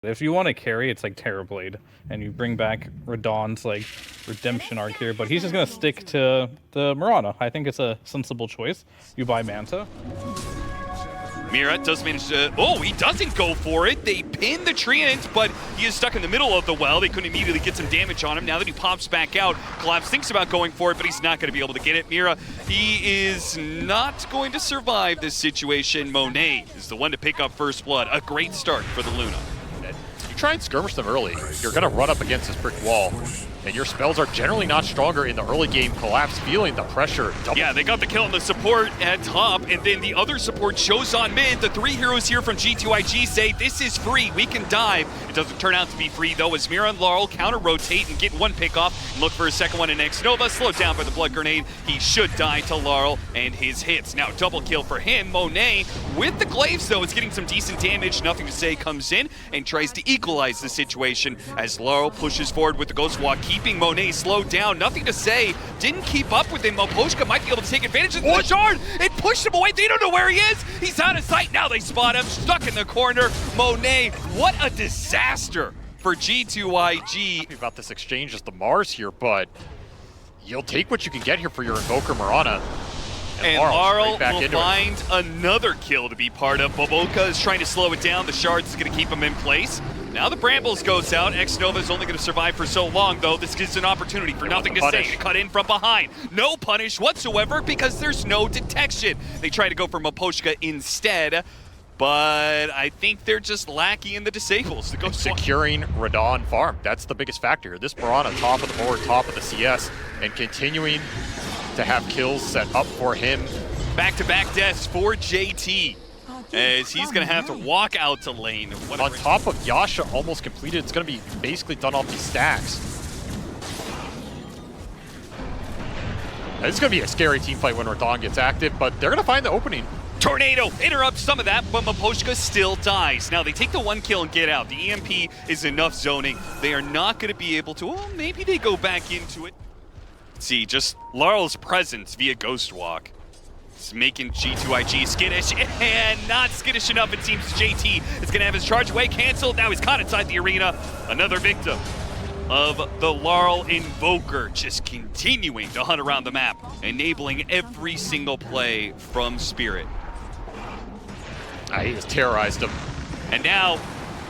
If you want to carry, it's like Terrorblade, and you bring back Radon's like redemption arc here, but he's just gonna stick to the Mirana. I think it's a sensible choice. You buy Manta. Mira does manage to, oh, he doesn't go for it. They pin the Treant, but he is stuck in the middle of the well. They couldn't immediately get some damage on him. Now that he pops back out, Collapse thinks about going for it, but he's not going to be able to get it. Mira, he is not going to survive this situation. Monet is the one to pick up first blood. A great start for the Luna. You try and skirmish them early, you're going to run up against this brick wall, and your spells are generally not stronger in the early game. Collapse feeling the pressure. Yeah, they got the kill on the support at top, and then the other support shows on mid. The three heroes here from G2IG say, this is free, we can dive. It doesn't turn out to be free, though, as Mira and Laurel counter-rotate and get one pick off and look for a second one in X Nova. Slowed down by the blood grenade. He should die to Laurel and his hits. Now, double kill for him. Monet, with the glaives, though, is getting some decent damage. Nothing to say comes in and tries to equalize the situation as Laurel pushes forward with the Ghost Walk, keeping Monet slowed down. Nothing to say. Didn't keep up with him. Moposhka might be able to take advantage of the shard. It pushed him away. They don't know where he is. He's out of sight. Now they spot him. Stuck in the corner. Monet, what a disaster for G2IG. About this exchange as the Mars here, but you'll take what you can get here for your Invoker Mirana. And Laurel will find another kill to be part of. Boboka is trying to slow it down. The shards is going to keep him in place. Now the Brambles goes out. X-Nova is only going to survive for so long, though. This gives an opportunity for Nothing to Say to cut in from behind. No punish whatsoever because there's no detection. They try to go for Moposhka instead, but I think they're just lacking in the disables. Securing Radon farm, that's the biggest factor. This Mirana, top of the board, top of the CS, and continuing to have kills set up for him. Back-to-back deaths for JT, as he's going to have to walk out to lane. On top of Yasha almost completed, it's going to be basically done off these stacks. It's going to be a scary team fight when Radon gets active, but they're going to find the opening. Tornado interrupts some of that, but Moposhka still dies. Now they take the one kill and get out. The EMP is enough zoning. They are not going to be able to, well, maybe they go back into it. See, just Laurel's presence via Ghost Walk. It's making G2IG skittish, and not skittish enough, it seems. JT is going to have his charge away canceled. Now he's caught inside the arena. Another victim of the Laurel Invoker, just continuing to hunt around the map, enabling every single play from Spirit. He has terrorized him. And now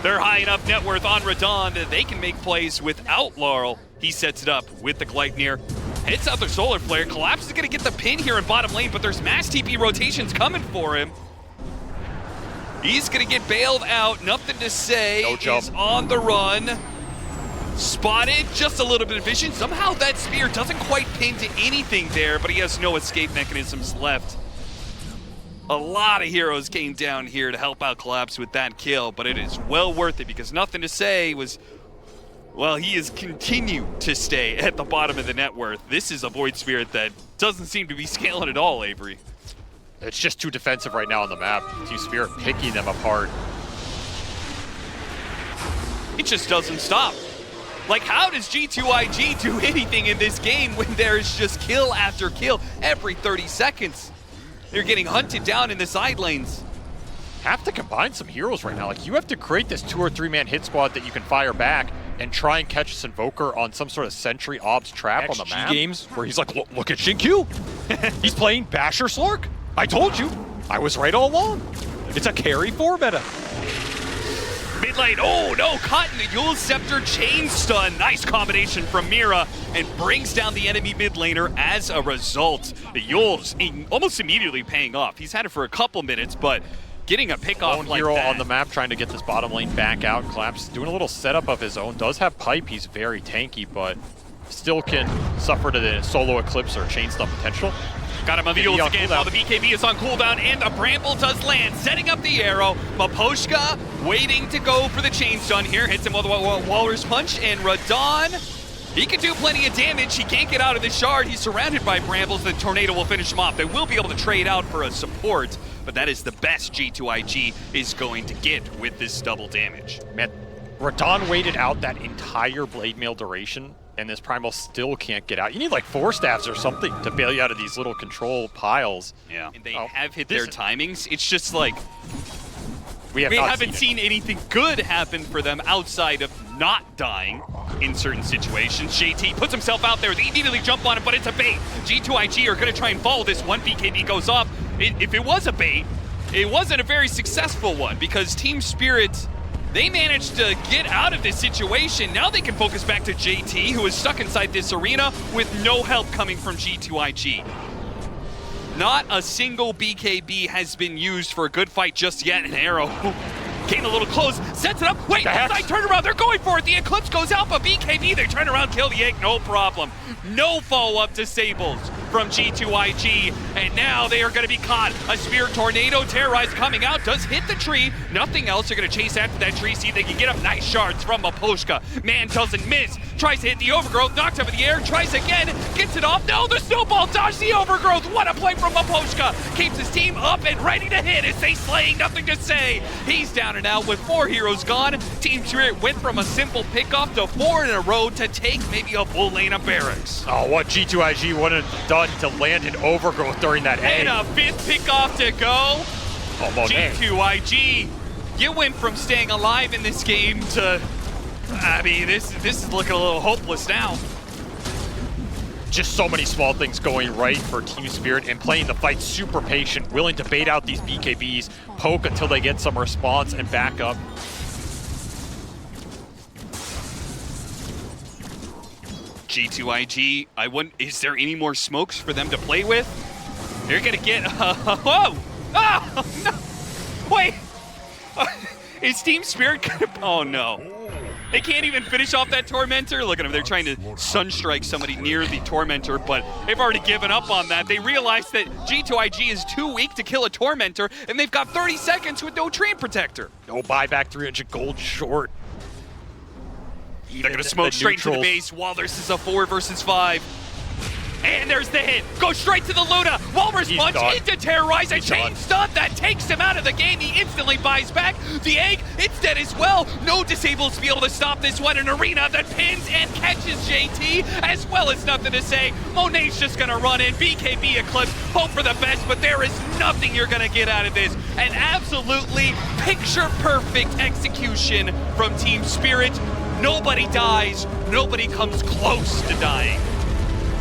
they're high enough net worth on Radon that they can make plays without Laurel. He sets it up with the Gleipnir. Hits out their Solar Flare. Collapse is going to get the pin here in bottom lane, but there's mass TP rotations coming for him. He's going to get bailed out. Nothing to say. No jump. He's on the run. Spotted. Just a little bit of vision. Somehow that spear doesn't quite pin to anything there, but he has no escape mechanisms left. A lot of heroes came down here to help out Collapse with that kill, but it is well worth it because Nothing to Say was... well, he has continued to stay at the bottom of the net worth. This is a Void Spirit that doesn't seem to be scaling at all, Avery. It's just too defensive right now on the map. Team Spirit picking them apart. It just doesn't stop. Like, how does G2IG do anything in this game when there's just kill after kill every 30 seconds? They're getting hunted down in the side lanes. Have to combine some heroes right now. Like, you have to create this 2 or 3 man hit squad that you can fire back and try and catch this Invoker on some sort of Sentry Obs trap on the map. Games where he's like, look at Shinkyu. He's playing Basher Slork. I told you. I was right all along. It's a carry 4 meta. Mid lane, oh no, caught in the Yule Scepter chain stun. Nice combination from Mira and brings down the enemy mid laner as a result. The Yule's almost immediately paying off. He's had it for a couple minutes, but getting a pick off like hero that. On the map trying to get this bottom lane back out. Collapse doing a little setup of his own. Does have pipe, he's very tanky, but still can suffer to the solo eclipse or chain stun potential. Got him on the Yules again while the BKB is on cooldown, and a Bramble does land, setting up the arrow. Moposhka waiting to go for the chain stun here. Hits him with a Walrus Punch, and Radon, he can do plenty of damage. He can't get out of the shard. He's surrounded by Brambles. The Tornado will finish him off. They will be able to trade out for a support, but that is the best G2IG is going to get with this double damage. Man, Radon waited out that entire Blade Mail duration, and this Primal still can't get out. You need like 4 staffs or something to bail you out of these little control piles. Yeah, and they have hit their timings. It's just like, We haven't seen anything good happen for them outside of not dying in certain situations. JT puts himself out there. They immediately jump on him, but it's a bait. G2IG are going to try and follow this one. BKB goes off. If it was a bait, it wasn't a very successful one because Team Spirit, they managed to get out of this situation. Now they can focus back to JT, who is stuck inside this arena with no help coming from G2IG. Not a single BKB has been used for a good fight just yet. An arrow came a little close, sets it up. Wait, side turnaround, they're going for it. The Eclipse goes out, but BKB, they turn around, kill the egg, no problem. No follow-up disables from G2IG, and now they are going to be caught. A Spirit Tornado Terrorize coming out, does hit the tree. Nothing else, they're going to chase after that tree, see if they can get up. Nice shards from Maposhka. Man doesn't miss, tries to hit the Overgrowth, knocked up in the air, tries again, gets it off. No, the snowball dodged the Overgrowth. What a play from Maposhka. Keeps his team up and ready to hit as they slaying, nothing to say. He's down and out with 4 heroes gone. Team Spirit went from a simple pickoff to 4 in a row to take maybe a full lane of barracks. Oh, what G2IG would have done to land an Overgrowth during that egg. And a 5th pickoff to go. Oh, Monet. G2IG, you went from staying alive in this game to, I mean, this is looking a little hopeless now. Just so many small things going right for Team Spirit and playing the fight super patient, willing to bait out these BKBs, poke until they get some response and back up. G2IG, is there any more smokes for them to play with? They're gonna get, whoa! Oh, no! Wait! Is Team Spirit gonna, oh no. They can't even finish off that Tormentor. Look at them, they're trying to Sunstrike somebody near the Tormentor, but they've already given up on that. They realize that G2IG is too weak to kill a Tormentor, and they've got 30 seconds with no Treant Protector. No buyback, 300 gold short. They're gonna smoke straight into the base. Walrus is a 4 versus 5. And there's the hit. Go straight to the Luna. Walrus punch into Terrorize. A chain stun that takes him out of the game. He instantly buys back. The egg, it's dead as well. No disables to be able to stop this one. An arena that pins and catches JT, as well as nothing to say. Monet's just gonna run in. BKB Eclipse, hope for the best, but there is nothing you're gonna get out of this. An absolutely picture-perfect execution from Team Spirit. Nobody dies. Nobody comes close to dying.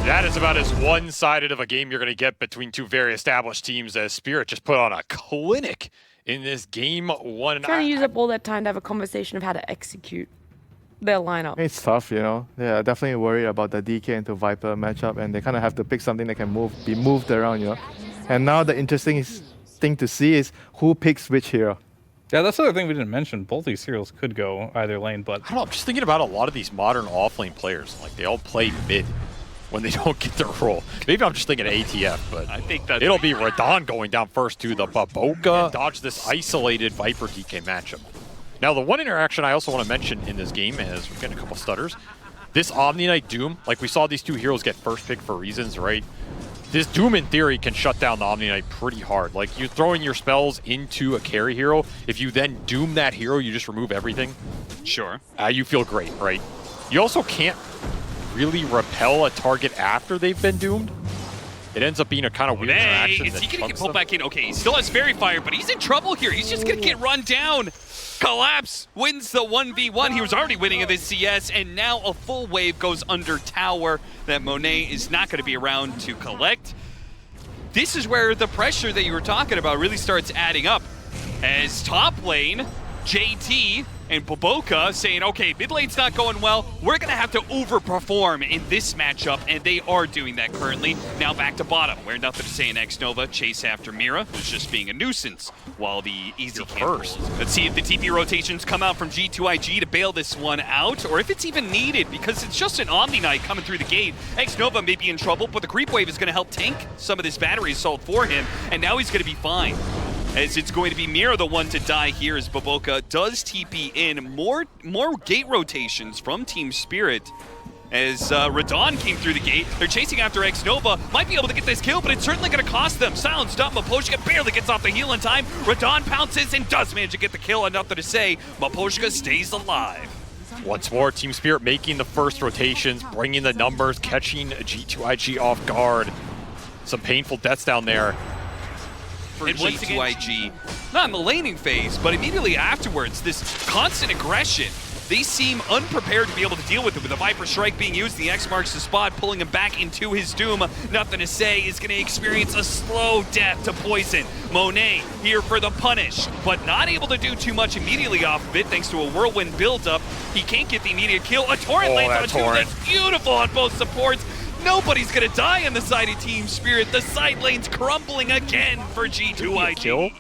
That is about as one-sided of a game you're going to get between two very established teams, as Spirit just put on a clinic in this game one. Trying to use up all that time to have a conversation of how to execute their lineup. It's tough, you know. They're definitely worried about the DK into Viper matchup, and they kind of have to pick something that can be moved around, you know. And now the interesting thing to see is who picks which hero. Yeah, that's the other thing we didn't mention. Both these heroes could go either lane, but I don't know, I'm just thinking about a lot of these modern offlane players. Like, they all play mid when they don't get their role. Maybe I'm just thinking of ATF, but I think that it'll be Radon going down first to the Baboka and dodge this isolated Viper DK matchup. Now, the one interaction I also want to mention in this game is, we're getting a couple stutters. This Omni Knight Doom, like we saw these two heroes get first pick for reasons, right? This Doom, in theory, can shut down the Omni Knight pretty hard. Like, you're throwing your spells into a carry hero. If you then Doom that hero, you just remove everything. Sure. You feel great, right? You also can't really repel a target after they've been doomed. It ends up being a kind of weird interaction. Is he going to get pulled back in? Okay, he still has Fairy Fire, but he's in trouble here. He's just going to get run down. Collapse wins the 1v1. He was already winning in this CS, and now a full wave goes under tower that Monet is not going to be around to collect. This is where the pressure that you were talking about really starts adding up. As top lane, JT and Baboka saying, okay, mid lane's not going well. We're going to have to overperform in this matchup, and they are doing that currently. Now back to bottom, where nothing to say in Xnova. Chase after Mira, who's just being a nuisance while the easy first. Let's see if the TP rotations come out from G2IG to bail this one out, or if it's even needed, because it's just an Omni Knight coming through the gate. Xnova may be in trouble, but the creep wave is going to help tank some of this battery assault for him, and now he's going to be fine. As it's going to be Mira the one to die here, as Baboka does TP in. More gate rotations from Team Spirit. As Radon came through the gate, they're chasing after Xnova. Might be able to get this kill, but it's certainly going to cost them. Silenced up, Maposhka barely gets off the heal in time. Radon pounces and does manage to get the kill, and nothing to say. Maposhka stays alive. Once more, Team Spirit making the first rotations, bringing the numbers, catching G2IG off guard. Some painful deaths down there. for G2IG. Not in the laning phase, but immediately afterwards, this constant aggression. They seem unprepared to be able to deal with it, with the Viper Strike being used, the X marks the spot, pulling him back into his doom. Nothing to say, is going to experience a slow death to poison. Monet here for the punish, but not able to do too much immediately off of it thanks to a whirlwind buildup. He can't get the immediate kill. A torrent lands on a torrent. That's beautiful on both supports. Nobody's going to die on the side of Team Spirit. The side lane's crumbling again for G2IG.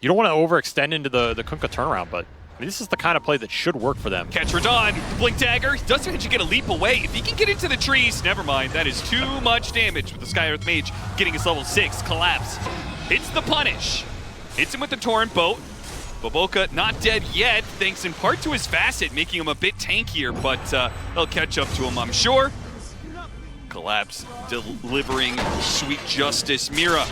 You don't want to overextend into the Kunkka turnaround, but I mean, this is the kind of play that should work for them. Catch Radon, Blink Dagger, doesn't hit you get a leap away. If he can get into the trees, never mind, that is too much damage with the Sky Earth Mage getting his level 6, collapse. Hits the punish, hits him with the Torrent Boat. Baboka not dead yet, thanks in part to his Facet, making him a bit tankier, but they'll catch up to him, I'm sure. Collapse, delivering sweet justice. Mira.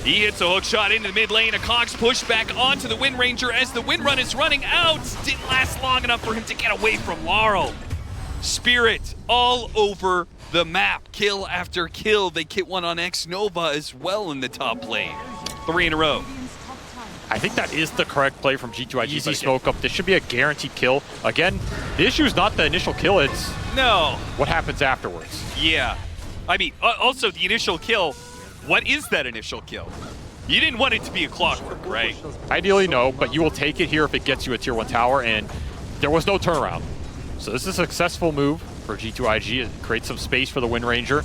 He hits a hook shot into the mid lane. A Cox push back onto the Wind Ranger as the Wind Run is running out. Didn't last long enough for him to get away from Laurel. Spirit all over the map. Kill after kill. They get one on X-Nova as well in the top lane. 3 in a row. I think that is the correct play from G2IG. Easy smoke up. This should be a guaranteed kill. Again, the issue is not the initial kill, it's what happens afterwards. Yeah. I mean, also the initial kill. What is that initial kill? You didn't want it to be a clockwork, right? Ideally, no, but you will take it here if it gets you a tier 1 tower, and there was no turnaround. So this is a successful move for G2IG. It creates some space for the Wind Ranger.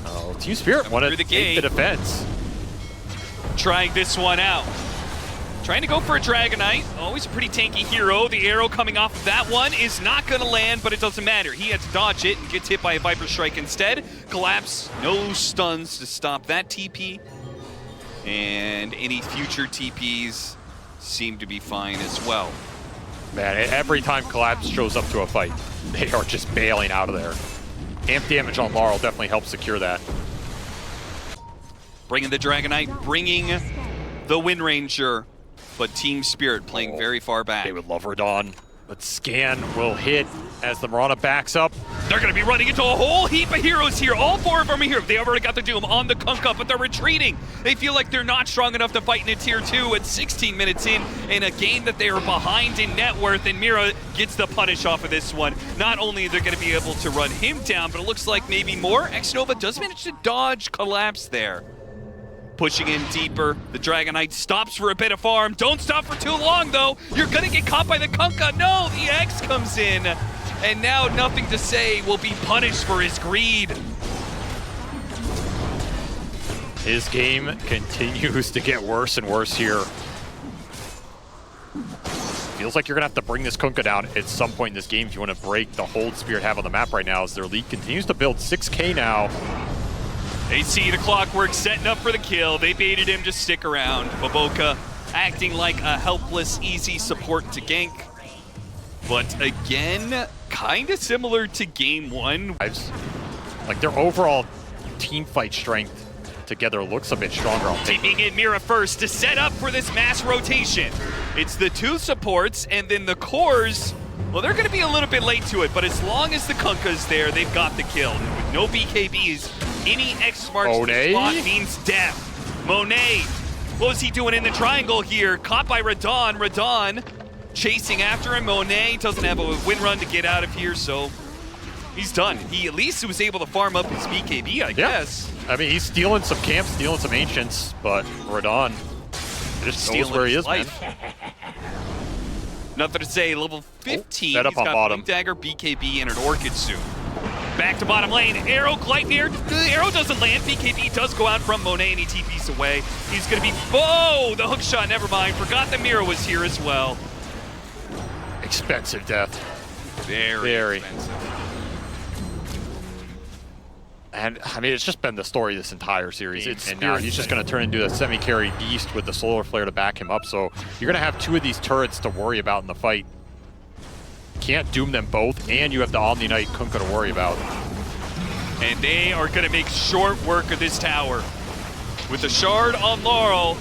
Oh, Team Spirit wanted to take the defense. Trying this one out. Trying to go for a Dragonite. Always a pretty tanky hero. The arrow coming off of that one is not going to land, but it doesn't matter. He had to dodge it and gets hit by a Viper Strike instead. Collapse, no stuns to stop that TP. And any future TPs seem to be fine as well. Man, every time Collapse shows up to a fight, they are just bailing out of there. Amp damage on Laurel definitely helps secure that. Bringing the Dragonite, bringing the Wind Ranger. But Team Spirit playing very far back. They would love Radon, but Scan will hit as the Mirana backs up. They're going to be running into a whole heap of heroes here. All 4 of them are here. They already got the Doom on the Kunkka, but they're retreating. They feel like they're not strong enough to fight in a tier 2 at 16 minutes in a game that they are behind in net worth, and Mira gets the punish off of this one. Not only are they going to be able to run him down, but it looks like maybe more. X-Nova does manage to dodge Collapse there. Pushing in deeper, the Dragonite stops for a bit of farm. Don't stop for too long, though. You're gonna get caught by the Kunkka. No, the X comes in. And now Nothing to Say will be punished for his greed. His game continues to get worse and worse here. Feels like you're gonna have to bring this Kunkka down at some point in this game if you want to break the hold Spirit have on the map right now as their lead continues to build 6K now. They see the clockwork setting up for the kill. They baited him to stick around. Baboka acting like a helpless, easy support to gank. But again, kind of similar to game 1. Like their overall team fight strength together looks a bit stronger. Keeping in Mira first to set up for this mass rotation. It's the 2 supports and then the cores. Well, they're going to be a little bit late to it, but as long as the Kunkka's there, they've got the kill. With no BKBs, any X marks to the spot means death. Monet, what was he doing in the triangle here? Caught by Radon. Radon chasing after him. Monet doesn't have a win run to get out of here, so he's done. He at least was able to farm up his BKB, I guess. I mean, he's stealing some camps, stealing some ancients, but Radon just knows where he is, man. Nothing to say, level 15. Set up He's on got bottom. Blink Dagger, BKB, and an Orchid soon. Back to bottom lane, arrow, Gleipnir. The arrow doesn't land, BKB does go out from Monet and he TPs away. He's gonna be, oh, the hook shot, never mind. Forgot that Mira was here as well. Expensive death. Very expensive. And I mean, it's just been the story this entire series. And now he's just going to turn into a semi-carry beast with the solar flare to back him up. So you're going to have 2 of these turrets to worry about in the fight. Can't doom them both, and you have the Omni Knight Kunkka to worry about. And they are going to make short work of this tower. With the shard on Laurel,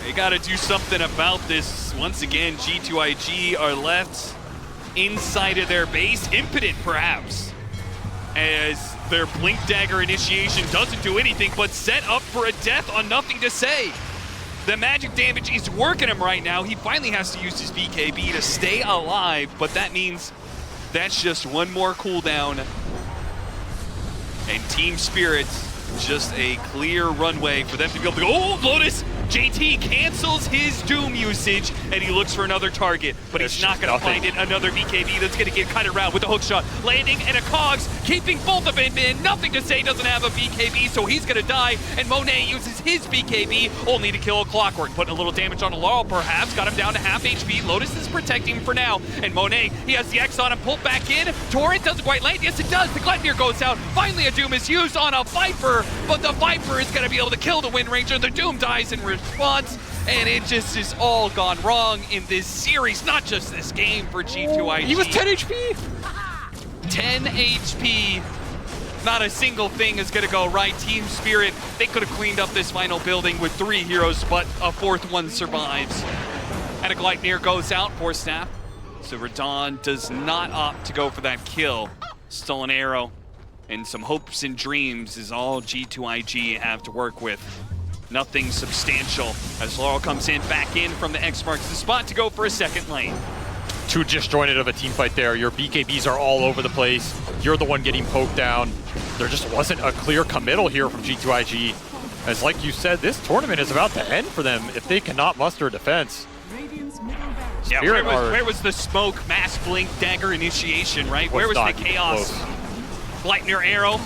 they got to do something about this. Once again, G2IG are left inside of their base, impotent perhaps, as there. Blink Dagger initiation doesn't do anything but set up for a death on Nothing to Say. The magic damage is working him right now. He finally has to use his BKB to stay alive, but that means that's just one more cooldown. And Team Spirit, just a clear runway for them to be able to go. Oh, Lotus! JT cancels his Doom usage, and he looks for another target, but he's not going to find it. Another BKB that's going to get cut around with a hook shot. Landing and a Cogs, keeping both of them in. Nothing to Say doesn't have a BKB, so he's going to die, and Monet uses his BKB only to kill a Clockwork. Putting a little damage on a Laurel, perhaps. Got him down to half HP. Lotus is protecting him for now, and Monet, he has the X on him, pulled back in. Torrent doesn't quite land. Yes, it does. The Gleipnir goes out. Finally, a Doom is used on a Viper, but the Viper is going to be able to kill the Wind Ranger. The Doom dies in response, and it just is all gone wrong in this series, not just this game for G2IG. He was 10 HP! 10 HP. Not a single thing is going to go right. Team Spirit, they could have cleaned up this final building with 3 heroes, but a 4th one survives. And a Gleipnir goes out for Snap. So Radon does not opt to go for that kill. Stolen arrow and some hopes and dreams is all G2IG have to work with. Nothing substantial as Laurel comes in, back in from the X marks the spot to go for a second lane. Too disjointed of a team fight there. Your BKBs are all over the place. You're the one getting poked down. There just wasn't a clear committal here from G2IG. As like you said, this tournament is about to end for them if they cannot muster a defense. Yeah, where was the smoke, mass blink, dagger initiation, right? Where was the chaos? Gleipnir arrow.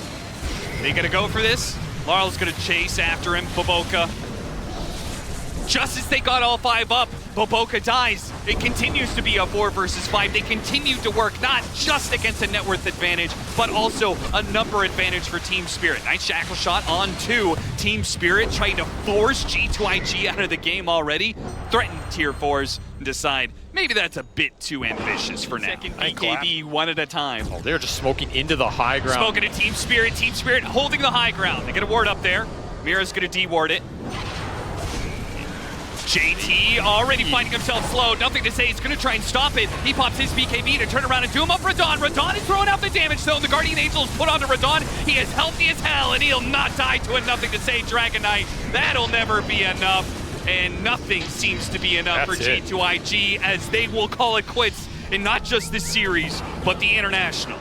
They gonna go for this? Laurel's gonna chase after him. Boboka. Just as they got all 5 up, Boboka dies. It continues to be a 4 versus 5. They continue to work not just against a net worth advantage, but also a number advantage for Team Spirit. Nice shackle shot on 2. Team Spirit trying to force G2IG out of the game already. Threaten tier 4s and decide maybe that's a bit too ambitious for now. Second BKB one at a time. Oh, they're just smoking into the high ground. Smoking at Team Spirit. Team Spirit holding the high ground. They get a ward up there. Mira's gonna de-ward it. JT already finding himself slow. Nothing to Say. He's going to try and stop it. He pops his BKB to turn around and doom up Radon. Radon is throwing out the damage, though. The Guardian Angel is put onto Radon. He is healthy as hell, and he'll not die to a Nothing to Say Dragon Knight. That'll never be enough, and nothing seems to be enough for G2IG, as they will call it quits in not just this series, but the International.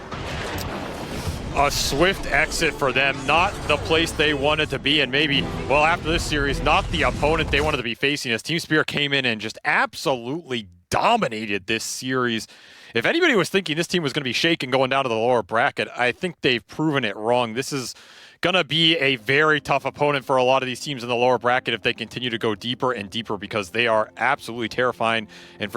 A swift exit for them, not the place they wanted to be, and maybe, well, after this series, not the opponent they wanted to be facing, as Team Spirit came in and just absolutely dominated this series. If anybody was thinking this team was going to be shaken going down to the lower bracket, I think they've proven it wrong. This is going to be a very tough opponent for a lot of these teams in the lower bracket if they continue to go deeper and deeper, because they are absolutely terrifying. And for